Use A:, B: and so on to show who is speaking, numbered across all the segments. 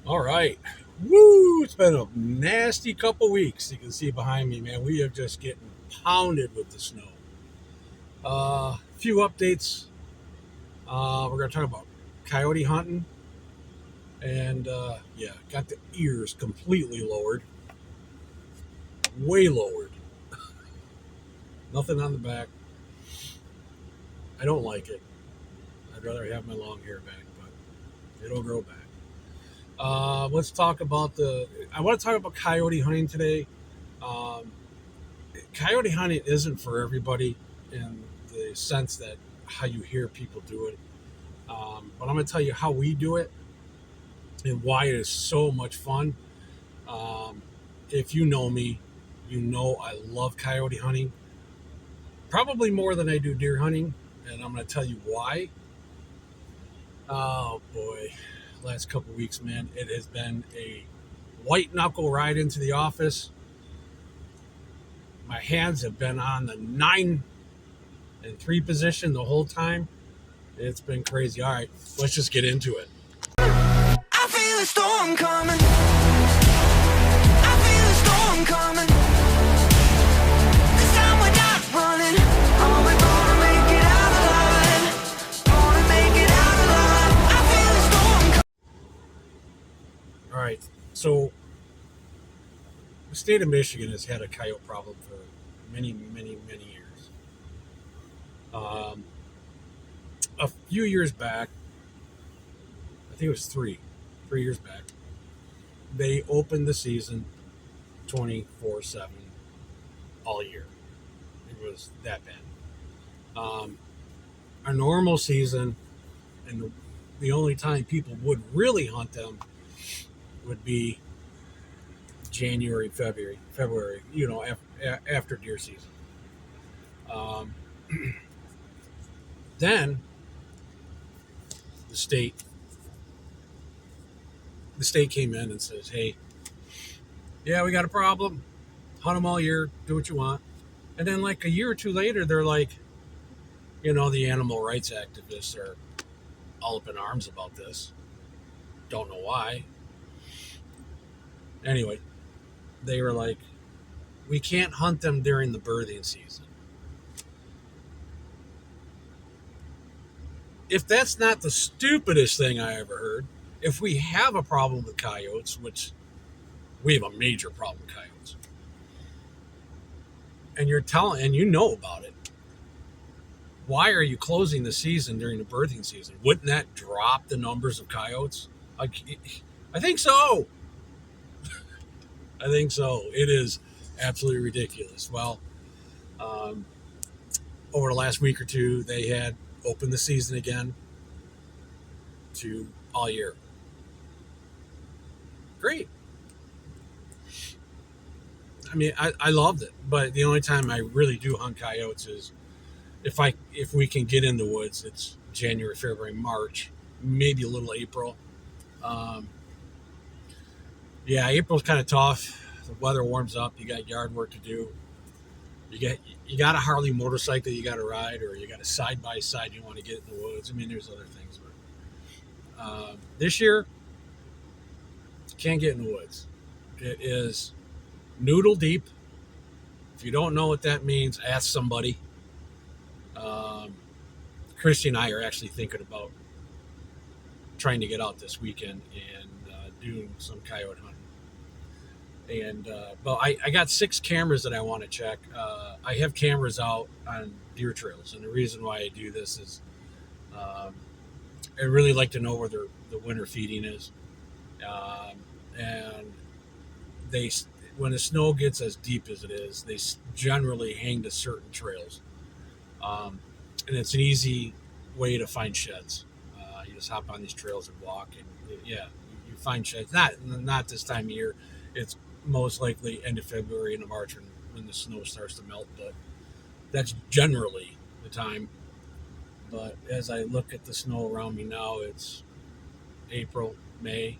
A: All right. Woo! It's been a nasty couple weeks. You can see behind me, man. We are just getting pounded with the snow. Few updates. We're going to talk about coyote hunting. And yeah, got the ears completely lowered. Way lowered. Nothing on the back. I don't like it. I'd rather have my long hair back, but it'll grow back. Let's talk about I want to talk about coyote hunting today. Um, Coyote hunting isn't for everybody in the sense that how you hear people do it. But I'm going to tell you how we do it and why it is so much fun. Um, if you know me, you know I love coyote hunting, probably more than I do deer hunting. And I'm going to tell you why. Oh boy, last couple weeks, man, it has been a white knuckle ride into the office. My hands have been on the 9 and 3 position the whole time. It's been crazy. All right, let's just get into it.
B: I feel a storm coming. I feel a storm coming. This time we're not running. Are we gonna make it out alive? Gonna make it out alive. I feel a storm coming.
A: All right, so the state of Michigan has had a coyote problem for many, many, many years. Um, a few years back, I think it was 3 years back, they opened the season 24/7 all year. It was that bad. A normal season, and the only time people would really hunt them would be January, February. After deer season. Um, then the state the state came in and says, "Hey, yeah, we got a problem. Hunt them all year. Do what you want." And then, like a year or two later, they're like, the animal rights activists are all up in arms about this. Don't know why. Anyway, they were like, "We can't hunt them during the birthing season." If that's not the stupidest thing I ever heard, if we have a problem with coyotes, which we have a major problem with coyotes, and you know about it, why are you closing the season during the birthing season? Wouldn't that drop the numbers of coyotes? I think so. I think so. It is absolutely ridiculous. Well, um, over the last week or two, they had opened the season again to all year. Great. I mean, I loved it, but the only time I really do hunt coyotes is if we can get in the woods. It's January, February, March, maybe a little April. Um, yeah, April's kind of tough. The weather warms up. You got yard work to do. You got a Harley motorcycle you got to ride, or you got a side by side you want to get in the woods. I mean, there's other things, but this year you can't get in the woods. It is noodle deep. If you don't know what that means, ask somebody. Um, Christy and I are actually thinking about trying to get out this weekend and doing some coyote hunting. And well, I got 6 cameras that I want to check. I have cameras out on deer trails, and the reason why I do this is um, I really like to know where the winter feeding is. And they when the snow gets as deep as it is, they generally hang to certain trails, and it's an easy way to find sheds. You just hop on these trails and walk, and yeah, you find sheds. Not this time of year. It's most likely end of February into March when the snow starts to melt, but that's generally the time. But as I look at the snow around me now, it's April, May.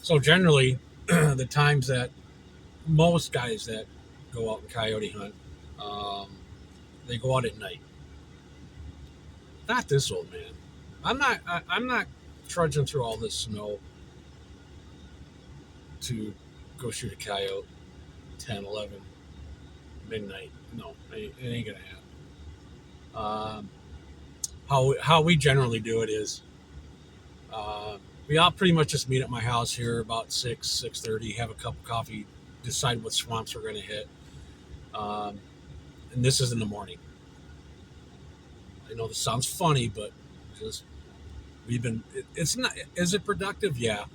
A: So generally, the times that most guys that go out and coyote hunt, um, they go out at night. Not this old man. I'm not trudging through all this snow to go shoot a coyote 10, 11, midnight. No, it ain't gonna happen. How we generally do it is uh, we all pretty much just meet at my house here about 6:30, have a cup of coffee, decide what swamps we're gonna hit, um, and this is in the morning. I know this sounds funny, but just it's not. Is it productive? Yeah,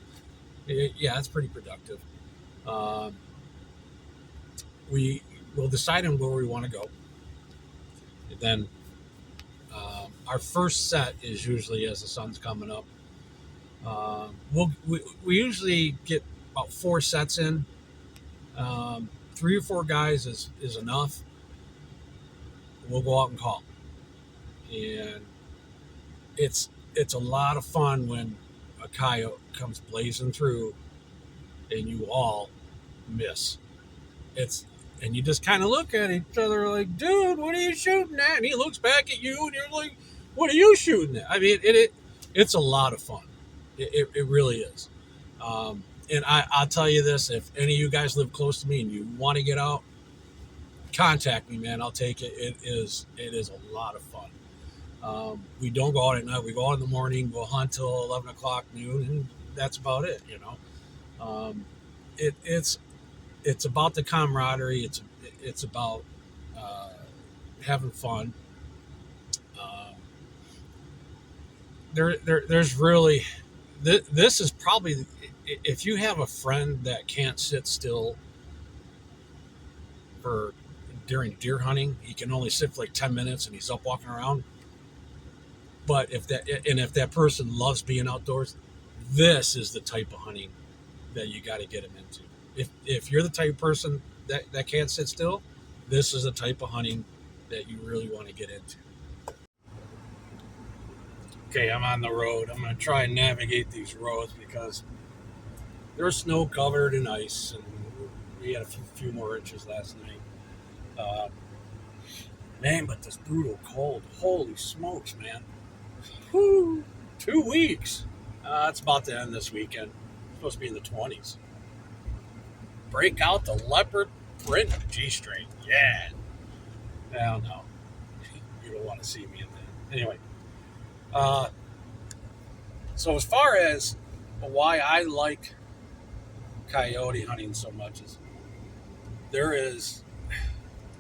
A: yeah, it's pretty productive. Um, we will decide on where we want to go. And then our first set is usually as the sun's coming up. We usually get about 4 sets in. 3 or 4 guys is enough. We'll go out and call, and it's a lot of fun when a coyote comes blazing through and you all miss. It's and you just kind of look at each other like, dude, what are you shooting at? And he looks back at you, and you're like, what are you shooting at? I mean, it's a lot of fun. It really is. And I'll tell you this: if any of you guys live close to me and you want to get out, contact me, man. I'll take it. It is a lot of fun. We don't go out at night. We go out in the morning. We'll hunt till 11 o'clock noon, and that's about it. It's about the camaraderie. It's about having fun. Uh, there's really this is probably if you have a friend that can't sit still for during deer hunting, he can only sit for like 10 minutes and he's up walking around. But if that person loves being outdoors, this is the type of hunting that you got to get him into. If you're the type of person that can't sit still, this is the type of hunting that you really want to get into. Okay, I'm on the road. I'm going to try and navigate these roads because they're snow covered and ice, and we had a few more inches last night. Man, but this brutal cold. Holy smokes, man. Whew, 2 weeks. It's about to end this weekend. It's supposed to be in the 20s. Break out the leopard print G-string. Yeah. Hell no. You don't want to see me in that. Anyway. So as far as why I like coyote hunting so much is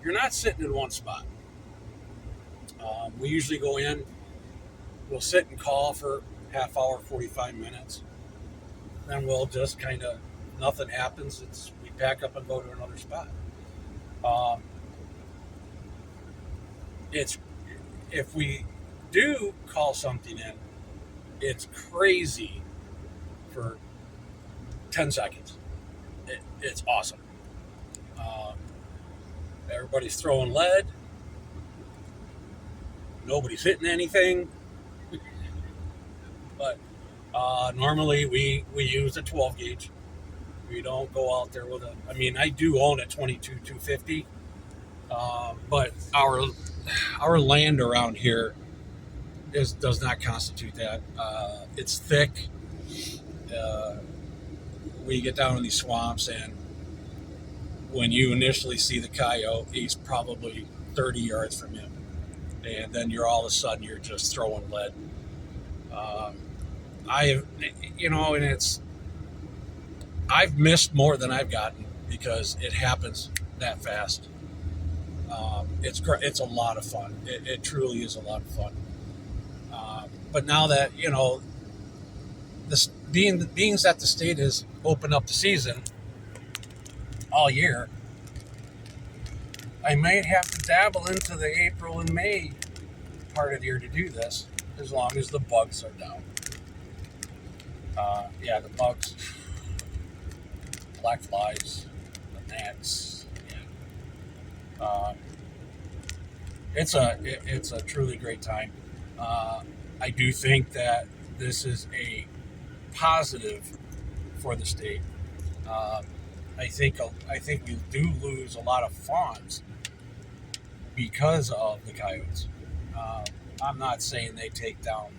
A: you're not sitting in one spot. We usually go in, we'll sit and call for half hour, 45 minutes. Then we'll just kind of, nothing happens. We pack up and go to another spot. If we do call something in, it's crazy for 10 seconds. It's awesome. Everybody's throwing lead. Nobody's hitting anything. But normally we use a 12 gauge. We don't go out there with I do own a 22 250, but our land around here does not constitute that. It's thick. We get down in these swamps, and when you initially see the coyote, he's probably 30 yards from you, and then all of a sudden you're just throwing lead. I've missed more than I've gotten because it happens that fast. It's a lot of fun. It truly is a lot of fun. But now that this being that the state has opened up the season all year, I might have to dabble into the April and May part of the year to do this, as long as the bugs are down. The bugs, black flies, the gnats. Yeah. It's a truly great time. I do think that this is a positive for the state. I think we do lose a lot of fawns because of the coyotes. I'm not saying they take down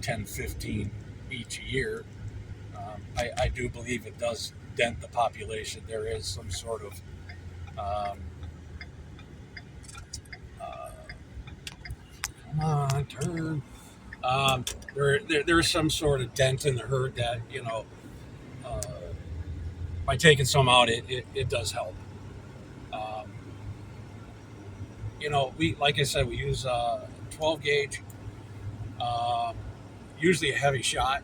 A: 10, 15 each year. I do believe it does dent the population. There is some sort of um, uh, come on, turn. There's some sort of dent in the herd that uh, by taking some out, it does help. Um, we like I said, we use 12 gauge, um, usually a heavy shot.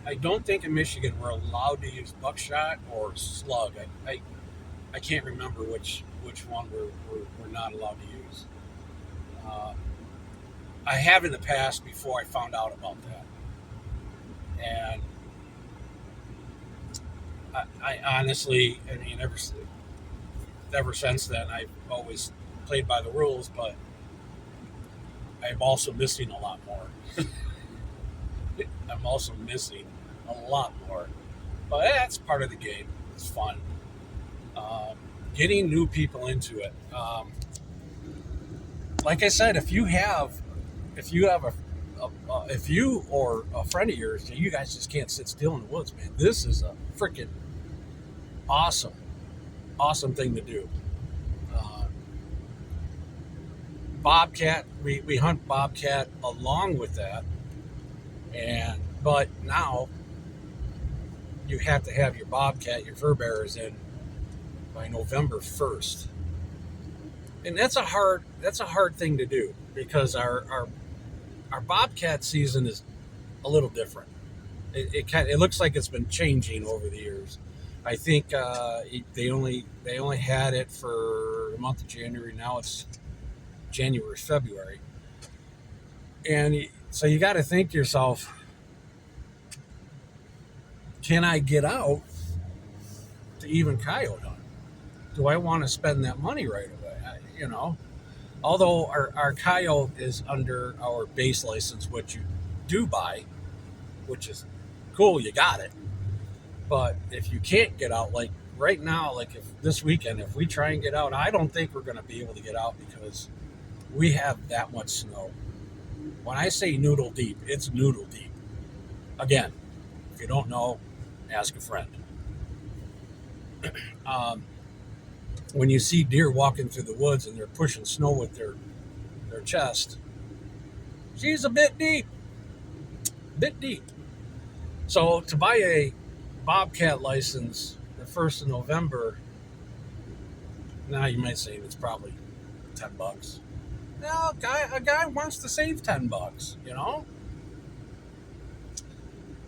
A: I don't think in Michigan we're allowed to use buckshot or slug. I can't remember which one we're not allowed to use. Um, I have in the past before I found out about that, and I honestly, I mean, ever since then, I've always played by the rules, but I'm also missing a lot more. I'm also missing a lot more, but that's part of the game. It's fun. Um, Getting new people into it. Like I said, if you or a friend of yours, you guys just can't sit still in the woods, man. This is a freaking awesome, awesome thing to do. Uh, Bobcat, we hunt bobcat along with that, but now you have to have your bobcat, your fur bearers in by November 1st, and that's a hard thing to do because our bobcat season is a little different. It looks like it's been changing over the years. I think they only had it for the month of January. Now it's January, February, and so you got to think to yourself, can I get out to even coyote hunt? Do I want to spend that money right away? Although our coyote is under our base license, which you do buy, which is cool, you got it. But if you can't get out, like right now, like if this weekend, if we try and get out, I don't think we're going to be able to get out because we have that much snow. When I say noodle deep, it's noodle deep. Again, if you don't know, ask a friend. Um, when you see deer walking through the woods and they're pushing snow with their chest, she's a bit deep. So to buy a bobcat license the 1st of November, now you might say it's probably $10. Now a guy wants to save $10.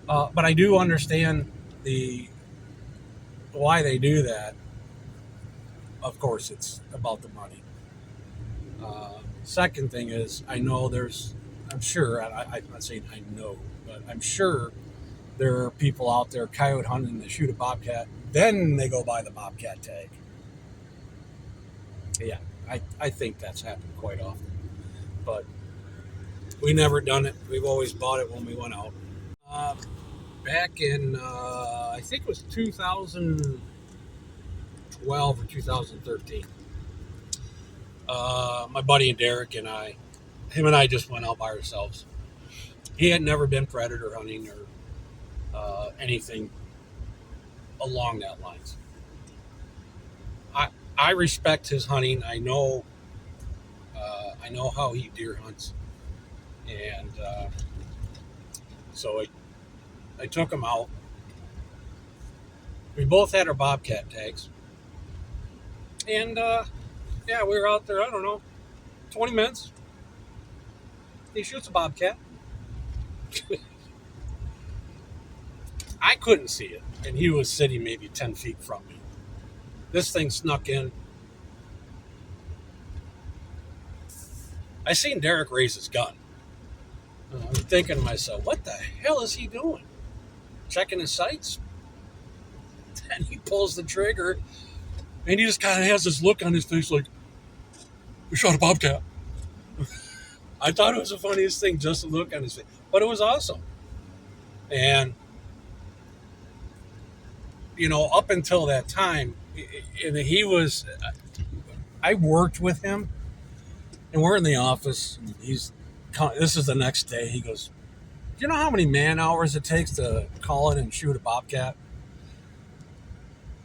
A: But I do understand the why they do that. Of course, it's about the money. Second thing is, I'm sure, I'm not saying I know, but I'm sure there are people out there coyote hunting to shoot a bobcat, then they go buy the bobcat tag. Yeah, I think that's happened quite often. But we never done it. We've always bought it when we went out. Uh, Back in, I think it was 2012 or 2013. My buddy and Derek and him and I just went out by ourselves. He had never been predator hunting or anything along that lines. I respect his hunting. I know how he deer hunts, and so I took him out. We both had our bobcat tags, and yeah, we were out there. I don't know, 20 minutes. He shoots a bobcat. I couldn't see it, and he was sitting maybe 10 feet from me. This thing snuck in. I seen Derek raise his gun. I'm thinking to myself, what the hell is he doing? Checking his sights? And he pulls the trigger, and he just kind of has this look on his face like, we shot a bobcat. I thought it was the funniest thing, just to look on his face. But it was awesome. And, up until that time, and I worked with him, and we're in the office, and he's this is the next day. He goes, "Do you know how many man hours it takes to call in and shoot a bobcat?"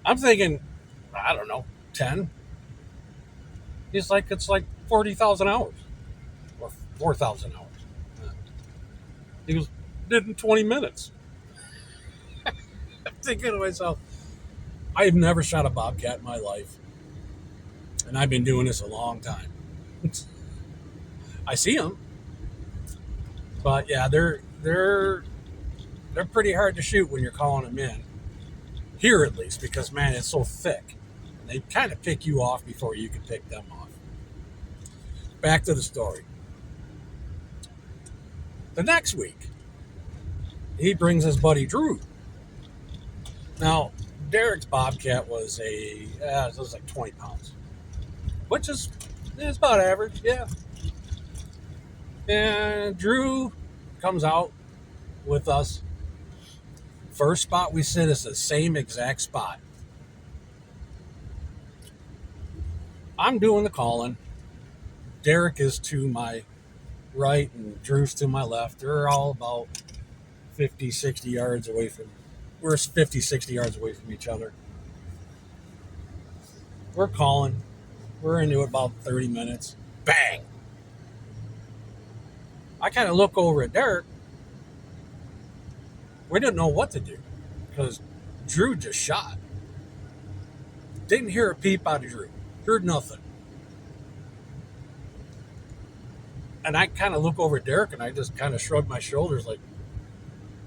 A: I'm thinking, I don't know, 10. He's like, it's like 40,000 hours or 4,000 hours. He goes, did in 20 minutes. I'm thinking to myself, I've never shot a bobcat in my life, and I've been doing this a long time. I see them, but yeah, they're pretty hard to shoot when you're calling them in. Here at least, because man, it's so thick. They kind of pick you off before you can pick them off. Back to the story. The next week, he brings his buddy Drew. Now, Derek's bobcat was it was like 20 pounds, which is it's about average, yeah. And Drew comes out with us. First spot we sit is the same exact spot. I'm doing the calling. Derek is to my right and Drew's to my left. They're all about 50, 60 yards away from, we're 50, 60 yards away from each other. We're calling. We're into about 30 minutes. Bang! I kind of look over at Derek. We didn't know what to do because Drew just shot. Didn't hear a peep out of Drew. Heard nothing. And I kind of look over at Derek and I just kind of shrug my shoulders like,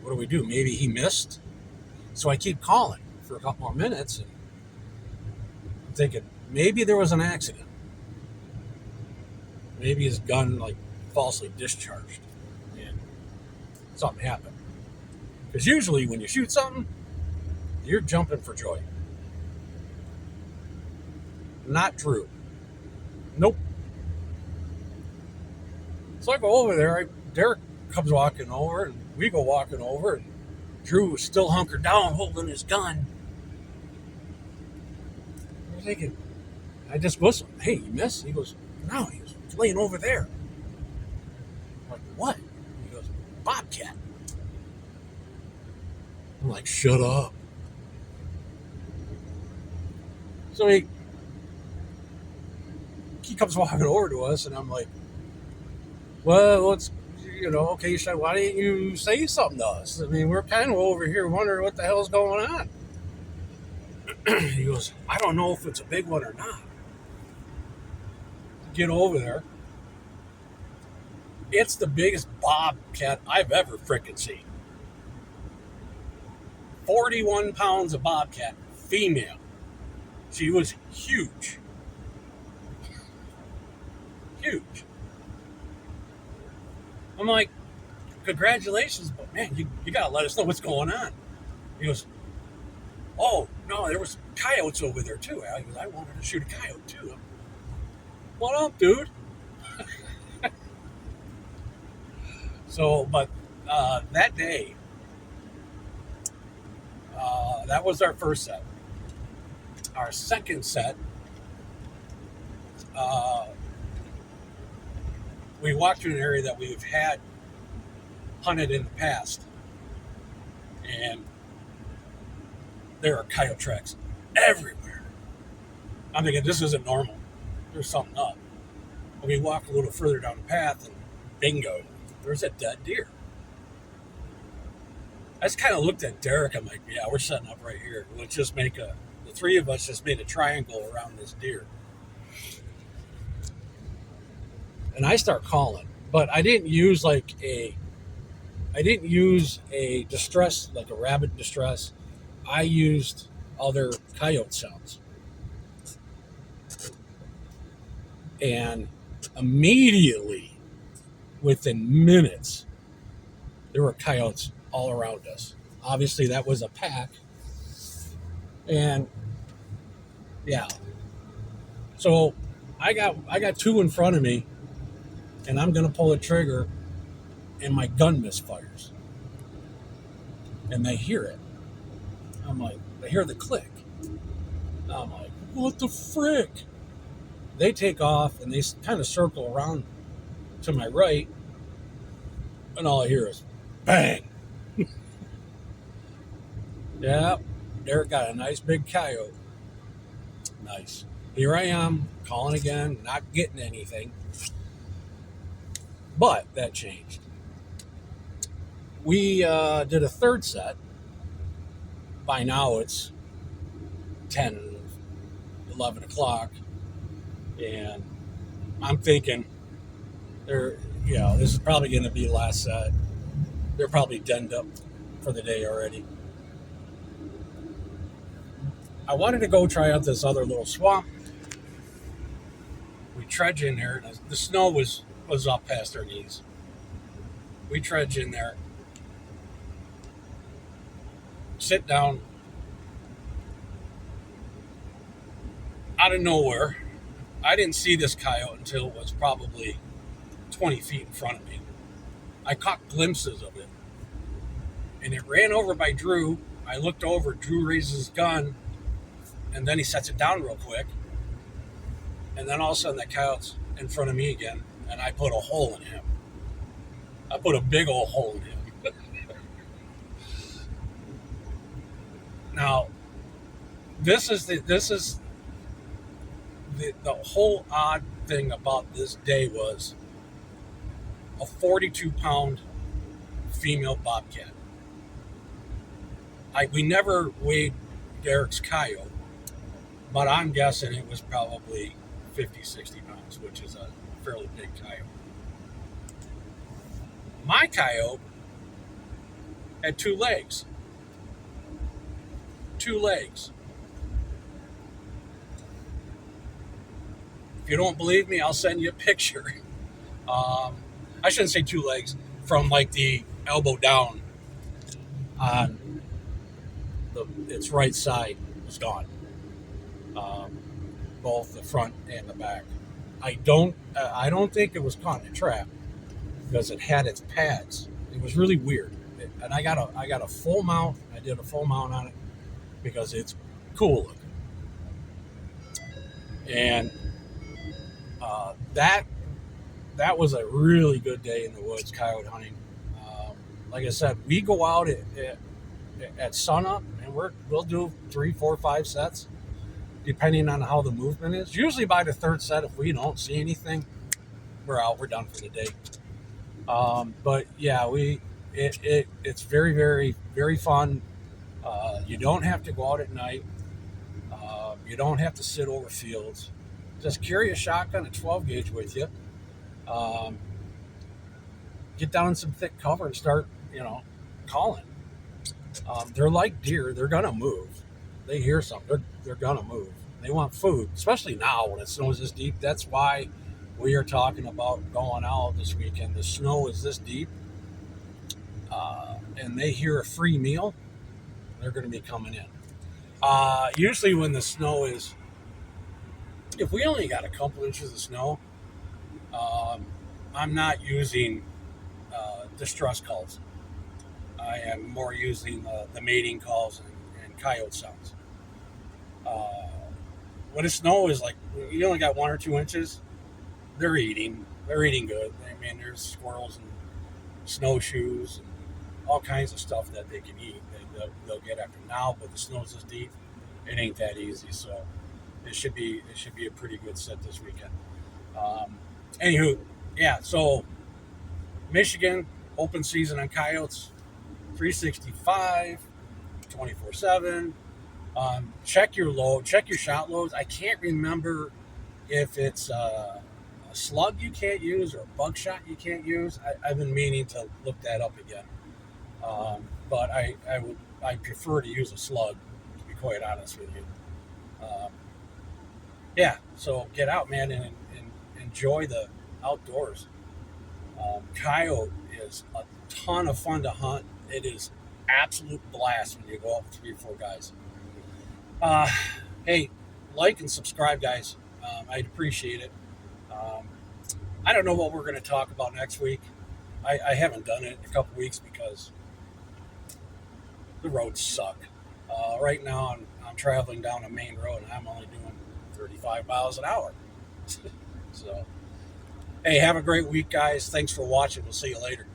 A: what do we do? Maybe he missed. So I keep calling for a couple more minutes and I'm thinking maybe there was an accident. Maybe his gun like falsely discharged and something happened. Because usually when you shoot something, you're jumping for joy. Not Drew. Nope. So I go over there. Derek comes walking over, and we go walking over, and Drew was still hunkered down, holding his gun. I'm thinking, I just whistled. Hey, you missed? He goes, no, he was laying over there. I'm like, what? He goes, bobcat. I'm like, shut up. So he comes walking over to us, and I'm like, well, let's, okay, Sean, why didn't you say something to us? I mean, we're kind of over here wondering what the hell's going on. He goes, I don't know if it's a big one or not. Get over there. It's the biggest bobcat I've ever freaking seen. 41 pounds of bobcat, female. She was huge. Huge. I'm like, congratulations, but man, you got to let us know what's going on. He goes, oh, no, there was coyotes over there too. He goes, I wanted to shoot a coyote too. What up, dude? So, but that day, that was our first set. Our second set, we walked through an area that we've had hunted in the past, and there are coyote tracks everywhere. I'm thinking, this isn't normal. There's something up. And we walk a little further down the path, and bingo, there's a dead deer. I just kind of looked at Derek. I'm like, yeah, we're setting up right here. Let's just the three of us just made a triangle around this deer. And I start calling, but I didn't use a distress, like a rabbit distress. I used other coyote sounds. And immediately, within minutes, there were coyotes all around us. Obviously, that was a pack. And yeah. So I got two in front of me, and I'm going to pull the trigger, and my gun misfires. And they hear it. I'm like, they hear the click. I'm like, what the frick? They take off, and they kind of circle around to my right, and all I hear is bang. Yeah, Derek got a nice big coyote. Nice. Here I am calling again, not getting anything. But that changed. We did a third set. By now it's 10, 11 o'clock. And I'm thinking, this is probably going to be last set. They're probably denned up for the day already. I wanted to go try out this other little swamp. We trudge in there. The snow was up past our knees. We trudge in there, sit down. Out of nowhere, I didn't see this coyote until it was probably 20 feet in front of me. I caught glimpses of it. And it ran over by Drew. I looked over, Drew raises his gun, and then he sets it down real quick. And then all of a sudden, that coyote's in front of me again, and I put a hole in him. I put a big old hole in him. Now, this is the whole odd thing about this day was a 42-pound female bobcat. We never weighed Derek's coyote, but I'm guessing it was probably 50, 60 pounds, which is a fairly big coyote. My coyote had two legs. Two legs. If you don't believe me, I'll send you a picture. I shouldn't say two legs, from like the elbow down on its right side was gone. Both the front and the back. I don't think it was caught in a trap because it had its pads. It was really weird. And I got a full mount. I did a full mount on it because it's cool looking. And that was a really good day in the woods coyote hunting. Like I said, we go out at sunup and we'll do 3, 4, 5 sets depending on how the movement is. Usually by the third set, if we don't see anything, we're out. We're done for the day. But yeah, it's very, very, very fun. You don't have to go out at night. You don't have to sit over fields. Just carry a shotgun, a 12 gauge with you. Get down in some thick cover and start, calling. They're like deer. They're gonna move. They hear something. They're gonna move. They want food, especially now when it snows this deep. That's why we are talking about going out this weekend. The snow is this deep, and they hear a free meal. They're going to be coming in. Usually, when the snow is, if we only got a couple inches of snow, I'm not using distress calls. I am more using the mating calls and coyote sounds. When the snow is like, you only got 1 or 2 inches, they're eating. They're eating good. I mean, there's squirrels and snowshoes and all kinds of stuff that they can eat. They'll get after now, but the snow's this deep, it ain't that easy. So it should be a pretty good set this weekend. Anywho, yeah. So Michigan open season on coyotes, 365, 24/7. Check your load, check your shot loads. I can't remember if it's a slug you can't use or a bug shot you can't use. I've been meaning to look that up again. But I prefer to use a slug, to be quite honest with you. Yeah, so get out, man, and enjoy the outdoors. Coyote is a ton of fun to hunt. It is absolute blast when you go out with 3 or 4 guys. Hey, like and subscribe, guys. I'd appreciate it. I don't know what we're going to talk about next week. I haven't done it in a couple weeks because the roads suck. Right now, I'm traveling down a main road and I'm only doing 35 miles an hour. So, hey, have a great week, guys. Thanks for watching. We'll see you later.